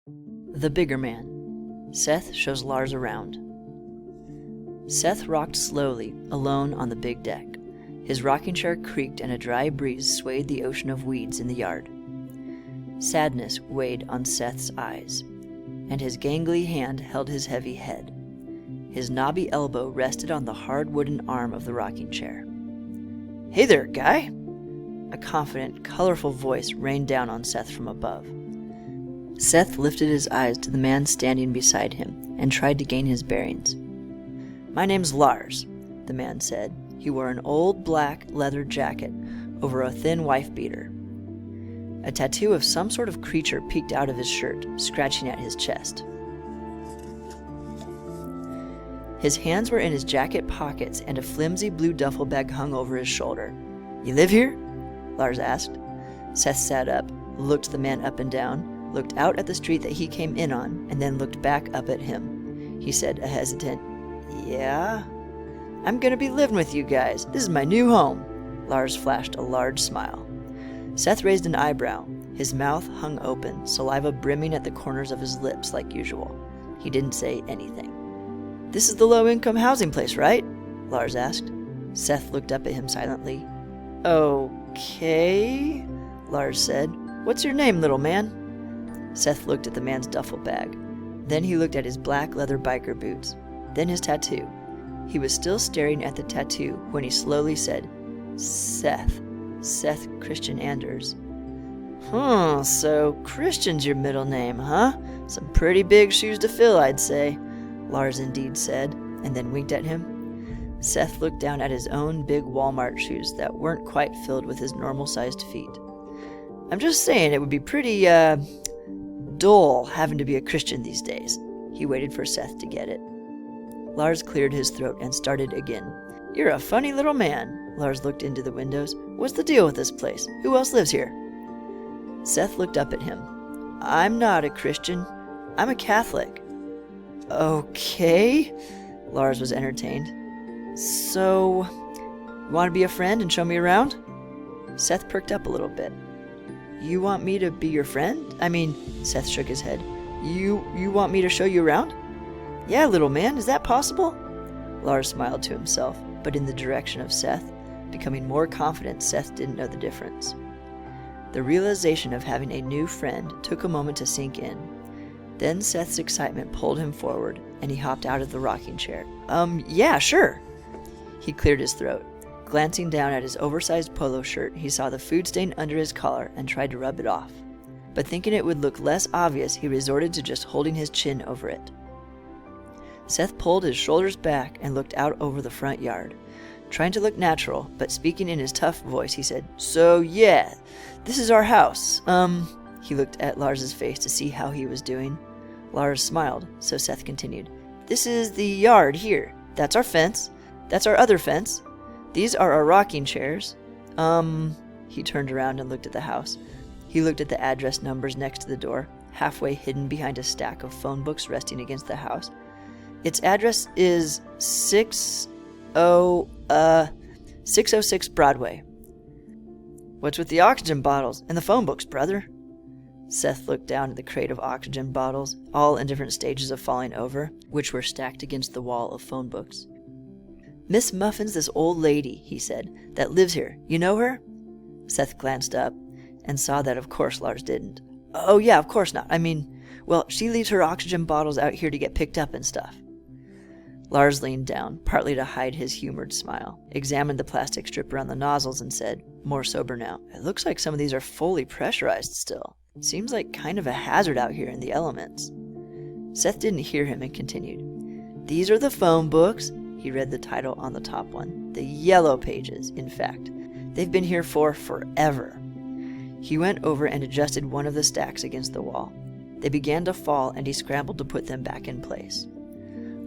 The Bigger Man. Seth shows Lars around. Seth rocked slowly, alone on the big deck. His rocking chair creaked and a dry breeze swayed the ocean of weeds in the yard. Sadness weighed on Seth's eyes, and his gangly hand held his heavy head. His knobby elbow rested on the hard wooden arm of the rocking chair. "Hey there, guy!" A confident, colorful voice rained down on Seth from above. Seth lifted his eyes to the man standing beside him and tried to gain his bearings. "My name's Lars," the man said. He wore an old black leather jacket over a thin wife-beater. A tattoo of some sort of creature peeked out of his shirt, scratching at his chest. His hands were in his jacket pockets and a flimsy blue duffel bag hung over his shoulder. "You live here?" Lars asked. Seth sat up, looked the man up and down, looked out at the street that he came in on, and then looked back up at him. He said, a hesitant, "Yeah? I'm gonna be living with you guys. This is my new home." Lars flashed a large smile. Seth raised an eyebrow. His mouth hung open, saliva brimming at the corners of his lips like usual. He didn't say anything. "This is the low-income housing place, right?" Lars asked. Seth looked up at him silently. "Okay," Lars said. "What's your name, little man?" Seth looked at the man's duffel bag. Then he looked at his black leather biker boots. Then his tattoo. He was still staring at the tattoo when he slowly said, "Seth. Seth Christian Anders." So Christian's your middle name, huh? Some pretty big shoes to fill, I'd say," Lars indeed said, and then winked at him. Seth looked down at his own big Walmart shoes that weren't quite filled with his normal-sized feet. "I'm just saying it would be pretty, dull having to be a Christian these days." He waited for Seth to get it. Lars cleared his throat and started again. "You're a funny little man." Lars looked into the windows. "What's the deal with this place? Who else lives here?" Seth looked up at him. "I'm not a Christian. I'm a Catholic." "Okay." Lars was entertained. "So, you want to be a friend and show me around?" Seth perked up a little bit. "You want me to be your friend? Seth shook his head. You want me to show you around?" "Yeah, little man, is that possible?" Lars smiled to himself, but in the direction of Seth, becoming more confident Seth didn't know the difference. The realization of having a new friend took a moment to sink in. Then Seth's excitement pulled him forward, and he hopped out of the rocking chair. Yeah, sure." He cleared his throat. Glancing down at his oversized polo shirt, he saw the food stain under his collar and tried to rub it off. But thinking it would look less obvious, he resorted to just holding his chin over it. Seth pulled his shoulders back and looked out over the front yard. Trying to look natural, but speaking in his tough voice, he said, "So yeah, this is our house. He looked at Lars's face to see how he was doing. Lars smiled, so Seth continued, "This is the yard here. That's our fence. That's our other fence. These are our rocking chairs. He turned around and looked at the house. He looked at the address numbers next to the door, halfway hidden behind a stack of phone books resting against the house. Its address is 606 Broadway. What's with the oxygen bottles and the phone books, brother?" Seth looked down at the crate of oxygen bottles, all in different stages of falling over, which were stacked against the wall of phone books. "Miss Muffin's this old lady," he said, "that lives here. You know her?" Seth glanced up and saw that of course Lars didn't. "Oh yeah, of course not. Well, she leaves her oxygen bottles out here to get picked up and stuff." Lars leaned down, partly to hide his humored smile, examined the plastic strip around the nozzles and said, more sober now, "It looks like some of these are fully pressurized still. Seems like kind of a hazard out here in the elements." Seth didn't hear him and continued, "These are the phone books." He read the title on the top one. "The Yellow Pages, in fact. They've been here for forever." He went over and adjusted one of the stacks against the wall. They began to fall, and he scrambled to put them back in place.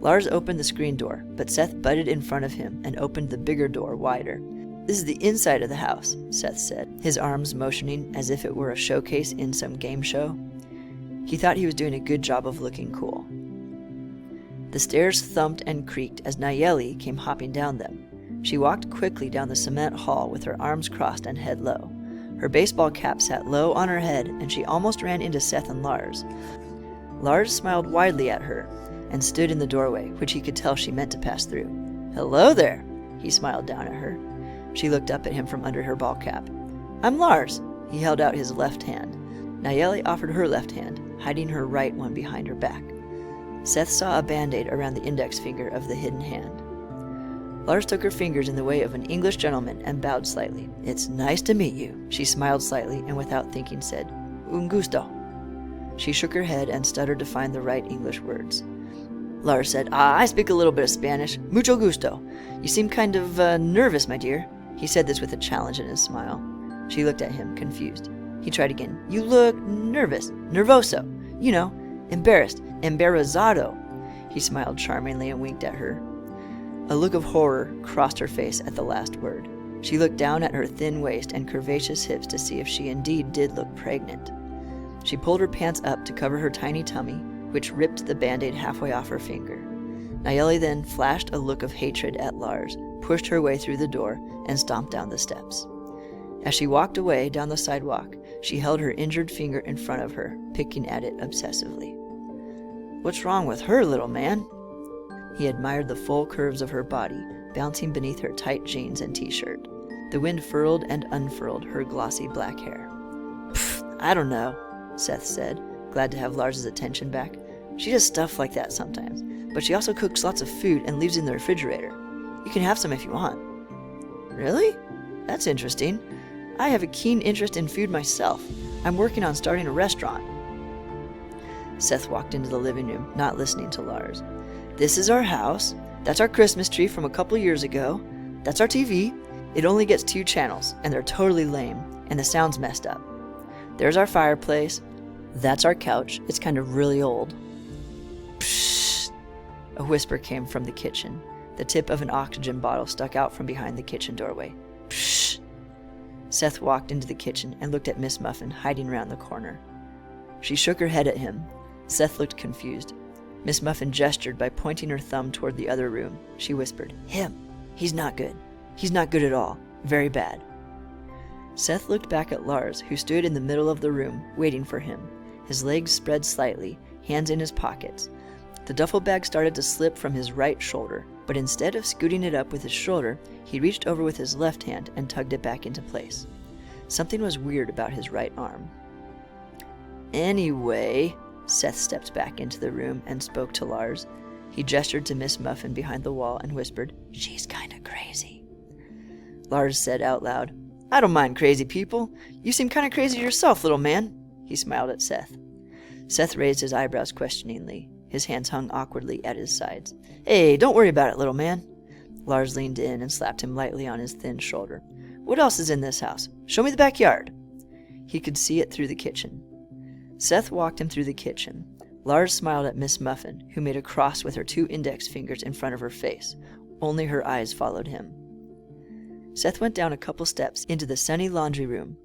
Lars opened the screen door, but Seth butted in front of him and opened the bigger door wider. "This is the inside of the house," Seth said, his arms motioning as if it were a showcase in some game show. He thought he was doing a good job of looking cool. The stairs thumped and creaked as Nayeli came hopping down them. She walked quickly down the cement hall with her arms crossed and head low. Her baseball cap sat low on her head, and she almost ran into Seth and Lars. Lars smiled widely at her and stood in the doorway, which he could tell she meant to pass through. "Hello there," he smiled down at her. She looked up at him from under her ball cap. "I'm Lars." He held out his left hand. Nayeli offered her left hand, hiding her right one behind her back. Seth saw a band-aid around the index finger of the hidden hand. Lars took her fingers in the way of an English gentleman and bowed slightly. "It's nice to meet you." She smiled slightly and without thinking said, "Un gusto." She shook her head and stuttered to find the right English words. Lars said, "I speak a little bit of Spanish. Mucho gusto. You seem kind of nervous, my dear." He said this with a challenge in his smile. She looked at him, confused. He tried again. "You look nervous. Nervoso. You know, embarrassed. Embarazado." He smiled charmingly and winked at her. A look of horror crossed her face at the last word. She looked down at her thin waist and curvaceous hips to see if she indeed did look pregnant. She pulled her pants up to cover her tiny tummy, which ripped the band-aid halfway off her finger. Nayeli then flashed a look of hatred at Lars, pushed her way through the door, and stomped down the steps. As she walked away down the sidewalk, she held her injured finger in front of her, picking at it obsessively. "What's wrong with her, little man?" He admired the full curves of her body, bouncing beneath her tight jeans and t-shirt. The wind furled and unfurled her glossy black hair. "Pfft, I don't know," Seth said, glad to have Lars's attention back. "She does stuff like that sometimes, but she also cooks lots of food and leaves it in the refrigerator. You can have some if you want." "Really? That's interesting. I have a keen interest in food myself. I'm working on starting a restaurant." Seth walked into the living room, not listening to Lars. "This is our house. That's our Christmas tree from a couple years ago. That's our TV. It only gets 2 channels, and they're totally lame, and the sound's messed up. There's our fireplace. That's our couch. It's kind of really old." Psst! A whisper came from the kitchen. The tip of an oxygen bottle stuck out from behind the kitchen doorway. Psst! Seth walked into the kitchen and looked at Miss Muffin hiding around the corner. She shook her head at him. Seth looked confused. Miss Muffin gestured by pointing her thumb toward the other room. She whispered, "Him. He's not good. He's not good at all. Very bad." Seth looked back at Lars, who stood in the middle of the room, waiting for him, his legs spread slightly, hands in his pockets. The duffel bag started to slip from his right shoulder, but instead of scooting it up with his shoulder, he reached over with his left hand and tugged it back into place. Something was weird about his right arm. "Anyway," Seth stepped back into the room and spoke to Lars. He gestured to Miss Muffin behind the wall and whispered, "She's kinda crazy." Lars said out loud, "I don't mind crazy people. You seem kinda crazy yourself, little man." He smiled at Seth. Seth raised his eyebrows questioningly. His hands hung awkwardly at his sides. "Hey, don't worry about it, little man." Lars leaned in and slapped him lightly on his thin shoulder. "What else is in this house? Show me the backyard." He could see it through the kitchen. Seth walked him through the kitchen. Lars smiled at Miss Muffin, who made a cross with her 2 index fingers in front of her face. Only her eyes followed him. Seth went down a couple steps into the sunny laundry room.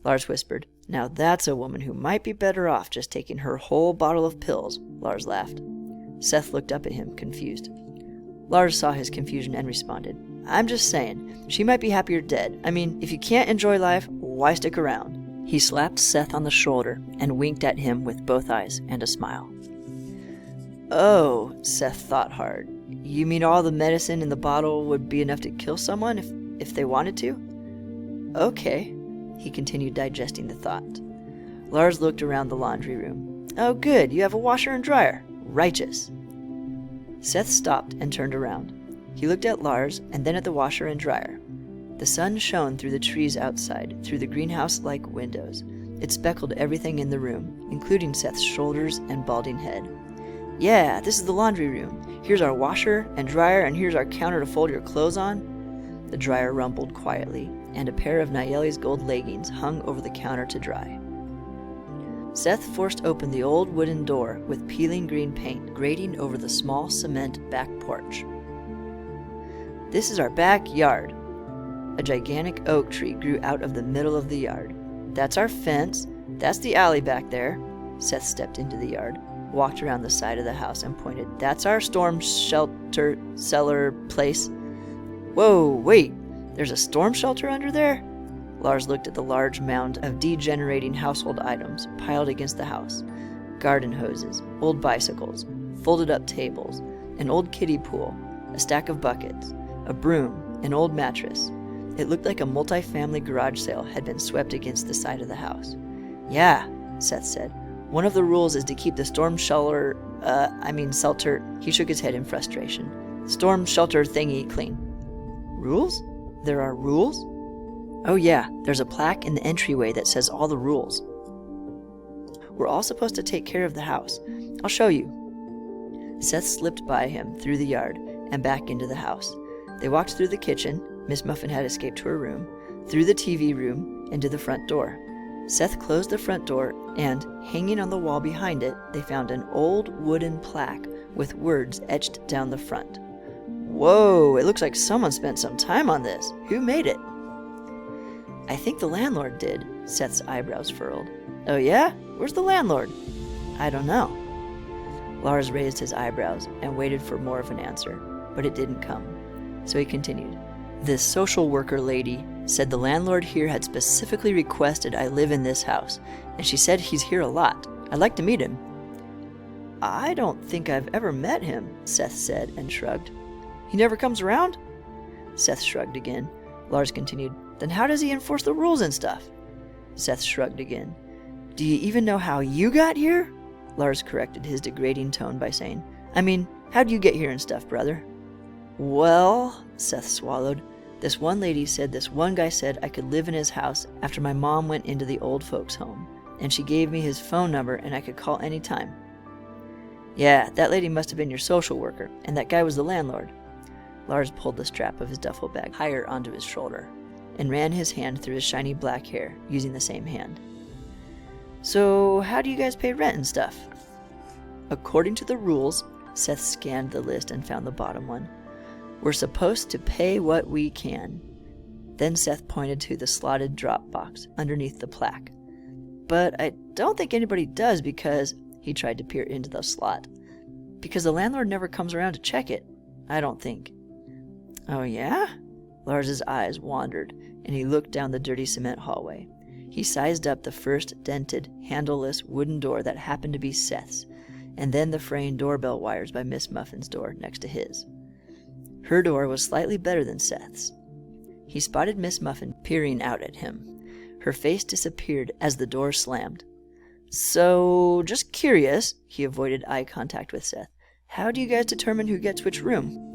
Lars whispered, "Now that's a woman who might be better off just taking her whole bottle of pills." Lars laughed. Seth looked up at him, confused. Lars saw his confusion and responded, "I'm just saying, she might be happier dead. I mean, if you can't enjoy life, why stick around?" He slapped Seth on the shoulder and winked at him with both eyes and a smile. "Oh," Seth thought hard. "You mean all the medicine in the bottle would be enough to kill someone if they wanted to?" "Okay." He continued digesting the thought. Lars looked around the laundry room. "Oh, good. You have a washer and dryer. Righteous." Seth stopped and turned around. He looked at Lars and then at the washer and dryer. The sun shone through the trees outside, through the greenhouse-like windows. It speckled everything in the room, including Seth's shoulders and balding head. "Yeah, this is the laundry room. Here's our washer and dryer, and here's our counter to fold your clothes on." The dryer rumbled quietly, and a pair of Nayeli's gold leggings hung over the counter to dry. Seth forced open the old wooden door with peeling green paint grating over the small cement back porch. "This is our backyard." A gigantic oak tree grew out of the middle of the yard. "That's our fence. That's the alley back there." Seth stepped into the yard, walked around the side of the house, and pointed. "That's our storm shelter cellar place." "Whoa, wait, there's a storm shelter under there?" Lars looked at the large mound of degenerating household items piled against the house. garden hoses, old bicycles, folded up tables, an old kiddie pool, a stack of buckets, a broom, an old mattress. It looked like a multi-family garage sale had been swept against the side of the house. "Yeah," Seth said. "One of the rules is to keep the storm shelter, he shook his head in frustration. Storm shelter thingy clean." "Rules? There are rules?" "Oh yeah, there's a plaque in the entryway that says all the rules. We're all supposed to take care of the house. I'll show you." Seth slipped by him through the yard and back into the house. They walked through the kitchen. Miss Muffin had escaped to her room, through the TV room, and to the front door. Seth closed the front door, and, hanging on the wall behind it, they found an old wooden plaque with words etched down the front. "Whoa, it looks like someone spent some time on this. Who made it?" "I think the landlord did," Seth's eyebrows furrowed. "Oh yeah? Where's the landlord?" "I don't know." Lars raised his eyebrows and waited for more of an answer, but it didn't come. So he continued. "This social worker lady said the landlord here had specifically requested I live in this house, and she said he's here a lot. I'd like to meet him." "I don't think I've ever met him," Seth said and shrugged. "He never comes around?" Seth shrugged again. Lars continued. "Then how does he enforce the rules and stuff?" Seth shrugged again. "Do you even know how you got here?" Lars corrected his degrading tone by saying, "How'd you get here and stuff, brother?" "Well," Seth swallowed, "this one lady said this one guy said I could live in his house after my mom went into the old folks' home, and she gave me his phone number and I could call any time." "Yeah, that lady must have been your social worker, and that guy was the landlord." Lars pulled the strap of his duffel bag higher onto his shoulder and ran his hand through his shiny black hair, using the same hand. "So, how do you guys pay rent and stuff?" "According to the rules," Seth scanned the list and found the bottom one. "We're supposed to pay what we can." Then Seth pointed to the slotted drop box underneath the plaque. "But I don't think anybody does because," he tried to peer into the slot, "because the landlord never comes around to check it, I don't think." "Oh yeah?" Lars's eyes wandered, and he looked down the dirty cement hallway. He sized up the first dented, handleless wooden door that happened to be Seth's, and then the fraying doorbell wires by Miss Muffin's door next to his. Her door was slightly better than Seth's. He spotted Miss Muffin peering out at him. Her face disappeared as the door slammed. "So, just curious," he avoided eye contact with Seth. "How do you guys determine who gets which room?"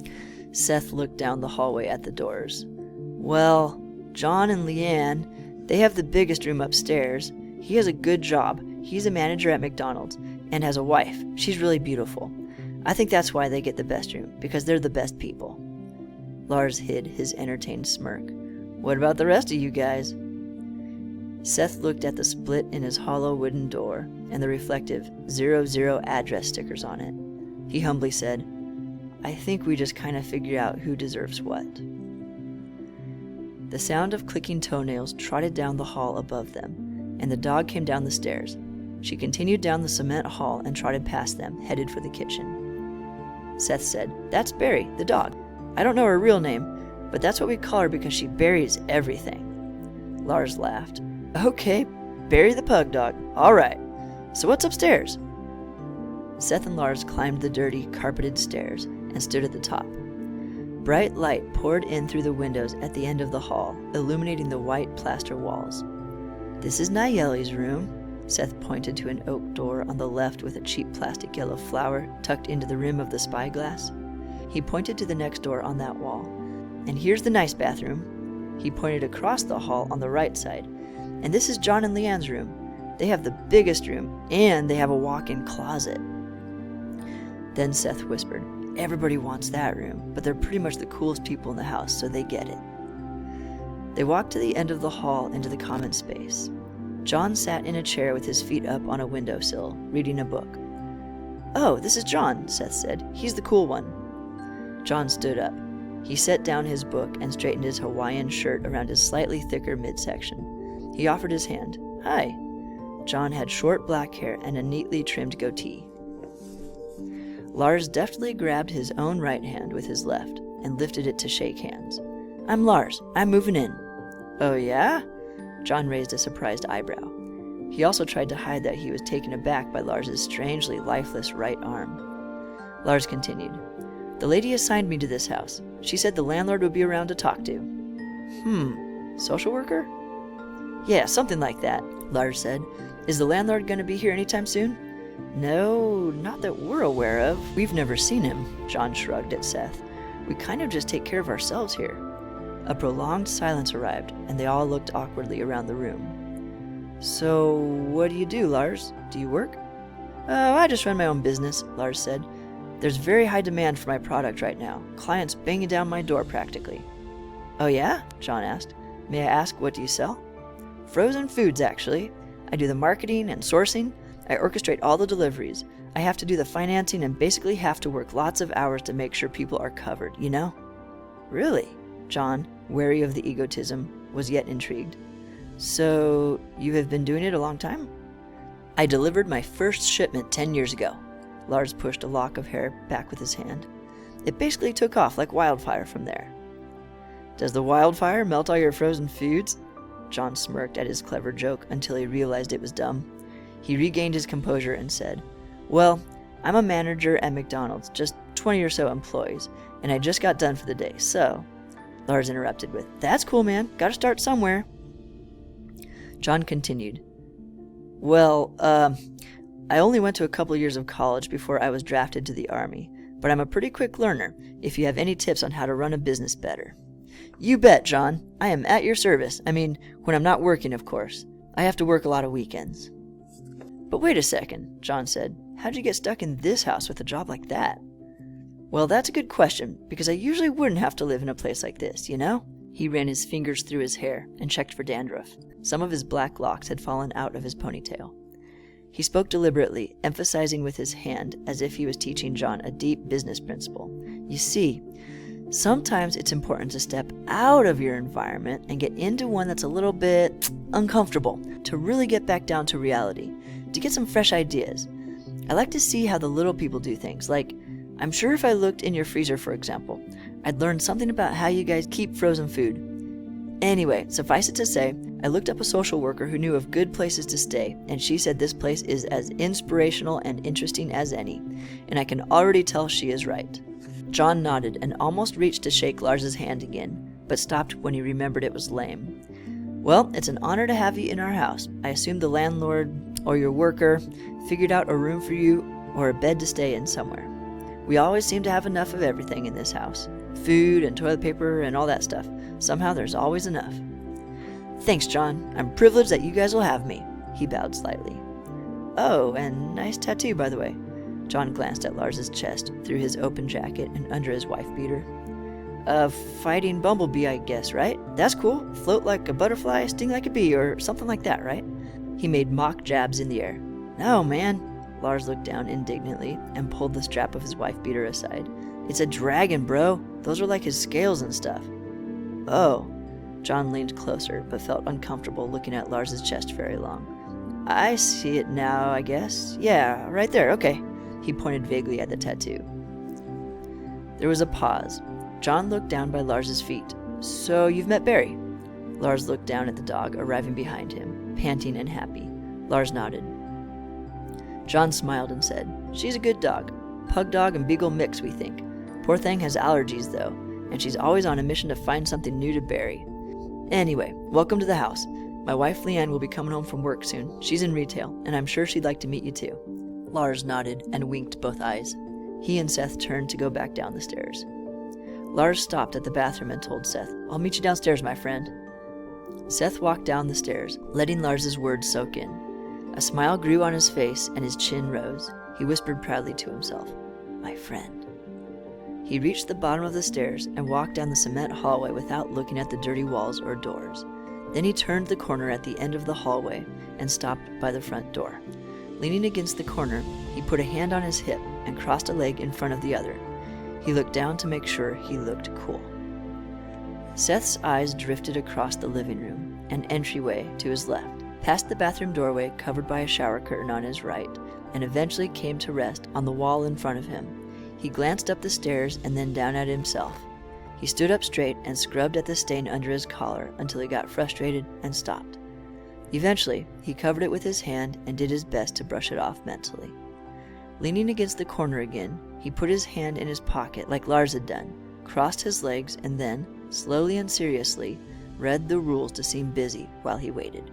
Seth looked down the hallway at the doors. "Well, John and Leanne, they have the biggest room upstairs. He has a good job. He's a manager at McDonald's and has a wife. She's really beautiful. I think that's why they get the best room, because they're the best people." Lars hid his entertained smirk. "What about the rest of you guys?" Seth looked at the split in his hollow wooden door and the reflective 00 address stickers on it. He humbly said, "I think we just kind of figure out who deserves what." The sound of clicking toenails trotted down the hall above them, and the dog came down the stairs. She continued down the cement hall and trotted past them, headed for the kitchen. Seth said, "That's Barry, the dog. I don't know her real name, but that's what we call her because she buries everything." Lars laughed. "Okay, Barry the pug dog. All right. So what's upstairs?" Seth and Lars climbed the dirty, carpeted stairs and stood at the top. Bright light poured in through the windows at the end of the hall, illuminating the white plaster walls. "This is Nayeli's room." Seth pointed to an oak door on the left with a cheap plastic yellow flower tucked into the rim of the spyglass. He pointed to the next door on that wall. "And here's the nice bathroom." He pointed across the hall on the right side. "And this is John and Leanne's room. They have the biggest room, and they have a walk-in closet." Then Seth whispered, "Everybody wants that room, but they're pretty much the coolest people in the house, so they get it." They walked to the end of the hall into the common space. John sat in a chair with his feet up on a windowsill, reading a book. "Oh, this is John," Seth said. "He's the cool one." John stood up. He set down his book and straightened his Hawaiian shirt around his slightly thicker midsection. He offered his hand. "Hi." John had short black hair and a neatly trimmed goatee. Lars deftly grabbed his own right hand with his left and lifted it to shake hands. "I'm Lars. I'm moving in." "Oh yeah?" John raised a surprised eyebrow. He also tried to hide that he was taken aback by Lars's strangely lifeless right arm. Lars continued. The lady assigned me to this house. She said the landlord would be around to talk to. Social worker? Yeah, something like that, Lars said. Is the landlord going to be here anytime soon? No, not that we're aware of. We've never seen him, John shrugged at Seth. We kind of just take care of ourselves here. A prolonged silence arrived, and they all looked awkwardly around the room. So, what do you do, Lars? Do you work? Oh, I just run my own business, Lars said. There's very high demand for my product right now. Clients banging down my door practically. Oh yeah? John asked. May I ask, what do you sell? Frozen foods, actually. I do the marketing and sourcing. I orchestrate all the deliveries. I have to do the financing and basically have to work lots of hours to make sure people are covered, you know? Really? John, wary of the egotism, was yet intrigued. So, you have been doing it a long time? I delivered my first shipment 10 years ago. Lars pushed a lock of hair back with his hand. It basically took off like wildfire from there. Does the wildfire melt all your frozen foods? John smirked at his clever joke until he realized it was dumb. He regained his composure and said, Well, I'm a manager at McDonald's, just 20 or so employees, and I just got done for the day, so... Lars interrupted with, That's cool, man. Gotta start somewhere. John continued. Well, I only went to a couple years of college before I was drafted to the Army, but I'm a pretty quick learner if you have any tips on how to run a business better. You bet, John. I am at your service. I mean, when I'm not working, of course. I have to work a lot of weekends. But wait a second, John said. How'd you get stuck in this house with a job like that? Well, that's a good question, because I usually wouldn't have to live in a place like this, you know? He ran his fingers through his hair and checked for dandruff. Some of his black locks had fallen out of his ponytail. He spoke deliberately, emphasizing with his hand as if he was teaching John a deep business principle. You see, sometimes it's important to step out of your environment and get into one that's a little bit uncomfortable, to really get back down to reality, to get some fresh ideas. I like to see how the little people do things, like, I'm sure if I looked in your freezer, for example, I'd learn something about how you guys keep frozen food. Anyway, suffice it to say, I looked up a social worker who knew of good places to stay, and she said this place is as inspirational and interesting as any, and I can already tell she is right. John nodded and almost reached to shake Lars's hand again, but stopped when he remembered it was lame. Well, it's an honor to have you in our house. I assume the landlord, or your worker, figured out a room for you, or a bed to stay in somewhere. We always seem to have enough of everything in this house. Food and toilet paper and all that stuff. Somehow there's always enough. Thanks, John. I'm privileged that you guys will have me. He bowed slightly. Oh, and nice tattoo, by the way. John glanced at Lars's chest through his open jacket and under his wife beater. A fighting bumblebee, I guess, right? That's cool. Float like a butterfly, sting like a bee, or something like that, right? He made mock jabs in the air. No, man. Lars looked down indignantly and pulled the strap of his wife beater aside. It's a dragon, bro. Those are like his scales and stuff. Oh. John leaned closer, but felt uncomfortable looking at Lars's chest very long. I see it now, I guess. Yeah, right there, okay. He pointed vaguely at the tattoo. There was a pause. John looked down by Lars's feet. So you've met Barry? Lars looked down at the dog arriving behind him, panting and happy. Lars nodded. John smiled and said, She's a good dog. Pug dog and beagle mix, we think. Poor thing has allergies, though, and she's always on a mission to find something new to Barry. Anyway, welcome to the house. My wife Leanne will be coming home from work soon. She's in retail, and I'm sure she'd like to meet you too. Lars nodded and winked both eyes. He and Seth turned to go back down the stairs. Lars stopped at the bathroom and told Seth, I'll meet you downstairs, my friend. Seth walked down the stairs, letting Lars's words soak in. A smile grew on his face and his chin rose. He whispered proudly to himself, My friend. He reached the bottom of the stairs and walked down the cement hallway without looking at the dirty walls or doors. Then he turned the corner at the end of the hallway and stopped by the front door. Leaning against the corner, he put a hand on his hip and crossed a leg in front of the other. He looked down to make sure he looked cool. Seth's eyes drifted across the living room, an entryway to his left, past the bathroom doorway covered by a shower curtain on his right, and eventually came to rest on the wall in front of him. He glanced up the stairs and then down at himself. He stood up straight and scrubbed at the stain under his collar until he got frustrated and stopped. Eventually, he covered it with his hand and did his best to brush it off mentally. Leaning against the corner again, he put his hand in his pocket like Lars had done, crossed his legs, and then, slowly and seriously, read the rules to seem busy while he waited.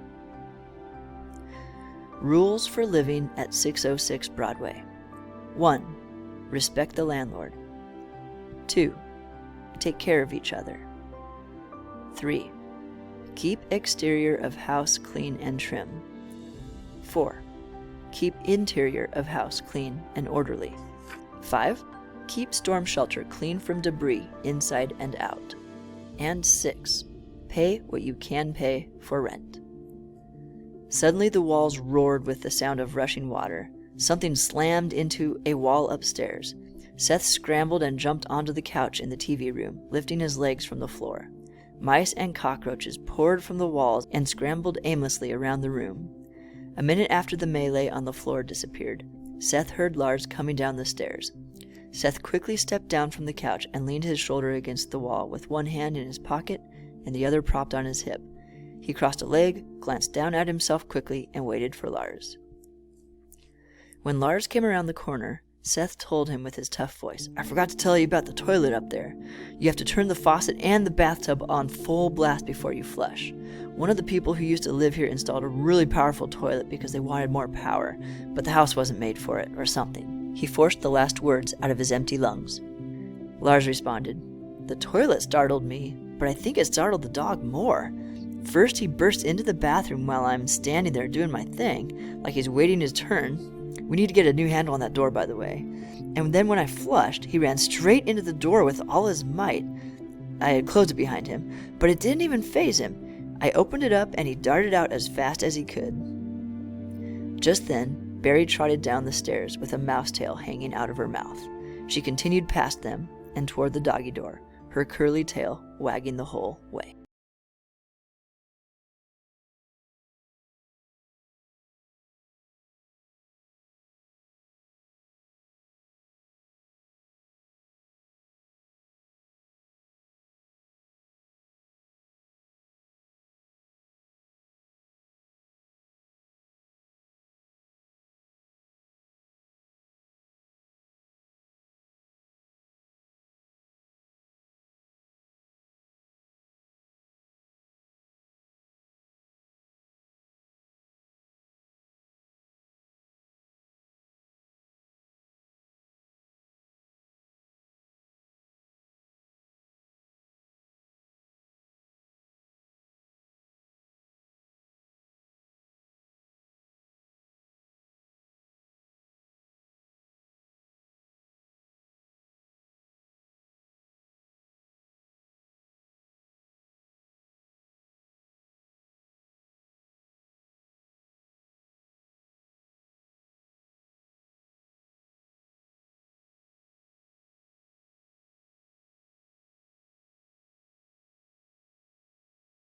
Rules for living at 606 Broadway. 1. Respect the landlord. 2. Take care of each other. 3. Keep exterior of house clean and trim. 4. Keep interior of house clean and orderly. 5. Keep storm shelter clean from debris inside and out. And 6. Pay what you can pay for rent. Suddenly the walls roared with the sound of rushing water. Something slammed into a wall upstairs. Seth scrambled and jumped onto the couch in the TV room, lifting his legs from the floor. Mice and cockroaches poured from the walls and scrambled aimlessly around the room. A minute after the melee on the floor disappeared, Seth heard Lars coming down the stairs. Seth quickly stepped down from the couch and leaned his shoulder against the wall with one hand in his pocket and the other propped on his hip. He crossed a leg, glanced down at himself quickly, and waited for Lars. When Lars came around the corner, Seth told him with his tough voice, "I forgot to tell you about the toilet up there. You have to turn the faucet and the bathtub on full blast before you flush. One of the people who used to live here installed a really powerful toilet because they wanted more power, but the house wasn't made for it, or something." He forced the last words out of his empty lungs. Lars responded, "The toilet startled me, but I think it startled the dog more. First he burst into the bathroom while I'm standing there doing my thing, like he's waiting his turn. We need to get a new handle on that door, by the way. And then when I flushed, he ran straight into the door with all his might. I had closed it behind him, but it didn't even faze him. I opened it up and he darted out as fast as he could." Just then, Barry trotted down the stairs with a mouse tail hanging out of her mouth. She continued past them and toward the doggy door, her curly tail wagging the whole way.